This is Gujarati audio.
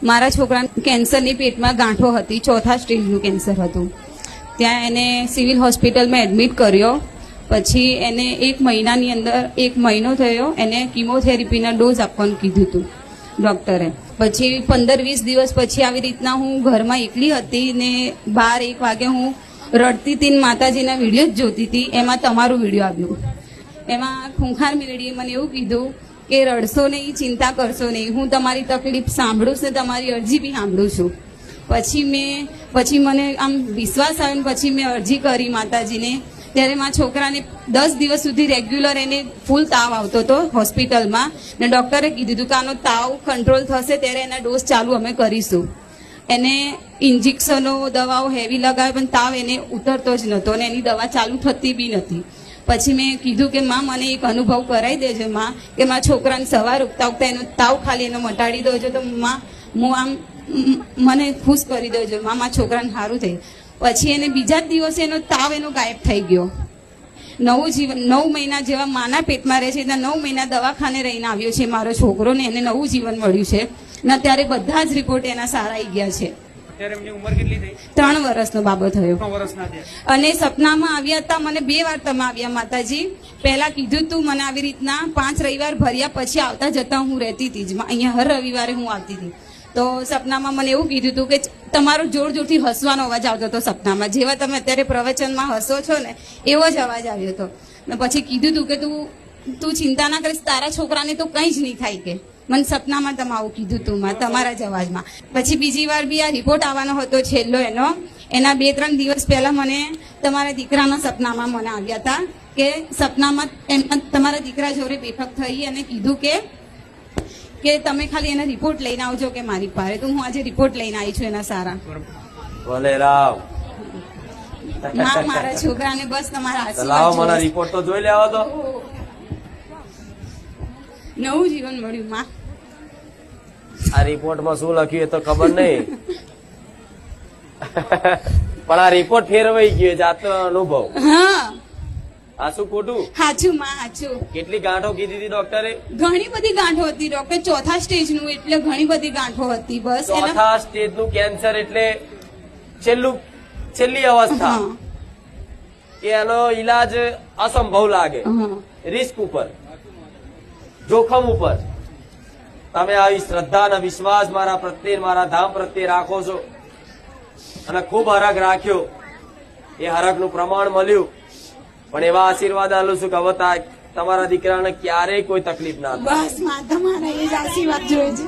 મારા છોકરાને કેન્સરની પેટમાં ગાંઠો હતી, 4થા સ્ટેજનું કેન્સર હતું. ત્યાં એને સિવિલ હોસ્પિટલમાં એડમિટ કર્યો. પછી એને 1 મહિનાની અંદર 1 મહિનો થયો, એને કિમોથેરાપીના ડોઝ આપવાનું કીધું હતું ડૉક્ટરે. પછી 15-20 દિવસ પછી આવી રીતના હું ઘરમાં એકલી હતી ને 12-1 વાગે હું રડતી હતી ને માતાજીના વિડીયો જ જોતી હતી. એમાં તમારું વિડીયો આવ્યું. એમાં ખૂંખાર મેળવીએ મને એવું કીધું કે રડશો નહીં, ચિંતા કરશો નહીં, હું તમારી તકલીફ સાંભળું છું, તમારી અરજી બી સાંભળું છું. પછી મને આમ વિશ્વાસ આવ્યો ને પછી મેં અરજી કરી માતાજીને. ત્યારે મારા છોકરાને 10 દિવસ સુધી રેગ્યુલર એને ફૂલ તાવ આવતો હતો હોસ્પિટલમાં, ને ડૉક્ટરે કીધું હતું કે આનો તાવ કંટ્રોલ થશે ત્યારે એના ડોઝ ચાલુ અમે કરીશું. એને ઇન્જેક્શનો દવાઓ હેવી લગાવે પણ તાવ એને ઉતરતો જ નહોતો અને એની દવા ચાલુ થતી બી નથી. પછી મેં કીધું કે માં મને એક અનુભવ કરાવી દેજો માં, કે મારા છોકરાને સવાર ઉગતા ઉગતા એનો તાવ ખાલી એનો મટાડી દેજો તો માં હું આમ મને ખુશ કરી દેજો માં, મારા છોકરાને સારું થયું. પછી એને બીજા જ દિવસે એનો તાવ એનો ગાયબ થઈ ગયો. 9 મહિના જેવા માના પેટમાં રહે છે ત્યાં 9 મહિના દવાખાને રહીને આવ્યો છે મારો છોકરો ને એને નવું જીવન મળ્યું છે ને અત્યારે બધા જ રિપોર્ટ એના સારા આવી ગયા છે. 3 વર્ષનો બાબો થયો. અને સપનામાં આવ્યા હતા મને 2 વાર તમે આવ્યા માતાજી. પહેલા કીધું તું મને આવી રીતના 5 રવિવાર ભર્યા પછી આવતા જતા હું રહેતી હતી જ અહીંયા, હર રવિવારે હું આવતી હતી. તો સપનામાં મને એવું કીધું હતું કે તમારો જોર જોરથી હસવાનો અવાજ આવતો હતો સપનામાં, જેવા તમે અત્યારે પ્રવચનમાં હસો છો ને એવો જ અવાજ આવ્યો હતો. ને પછી કીધું હતું કે તું ચિંતા ના કરીશ, તારા છોકરાને તો કંઈ જ નહીં થાય. કે મને સપનામાં તમે આવું કીધું તું માં તમારા જ અવાજમાં. પછી બીજી વાર બી આ રિપોર્ટ આવવાનો હતો છેલ્લો એના 2-3 દિવસ પહેલા મને તમારા દીકરાના સપનામાં મને આવ્યા હતા કે સપનામાં તમારા દીકરા જોડે બેઠક થઈ અને કીધું કે તમે ખાલી એના રિપોર્ટ લઈને આવજો કે મારી પાસે. તો હું આજે રિપોર્ટ લઈને આવી છું એના સારા. મારા છોકરાને બસ તમારા આશીર્વાદ રિપોર્ટ તો જોઈ લેવા તો નવું જીવન મળ્યું માં. આ રિપોર્ટમાં શું લખ્યું એ તો ખબર નહીં, પણ આ રિપોર્ટ ફેરવાઈ ગયો જાતનો અનુભવ. હા આ શું ખોટું? સાચું માં સાચું. કેટલી ગાંઠો કીધી હતી ડોક્ટરે? ઘણી બધી ગાંઠો હતી ડોક્ટર, 4થા સ્ટેજનું એટલે ઘણી બધી ગાંઠો હતી. બસ 4થા સ્ટેજનું કેન્સર એટલે છેલ્લી અવસ્થા, કે એનો ઈલાજ અસંભવ લાગે, રિસ્ક ઉપર, જોખમ ઉપર. તમે આવી શ્રદ્ધા અને વિશ્વાસ મારા પ્રત્યે, મારા ધામ પ્રત્યે રાખો છો અને ખૂબ હરખ રાખ્યો. એ હરખનું પ્રમાણ મળ્યું. પણ એવા આશીર્વાદ આલું છું કે હવે તમારા દીકરાને ક્યારેય કોઈ તકલીફ ના થાય. બસ તમારા એ જ આશીર્વાદ જોઈએ છે.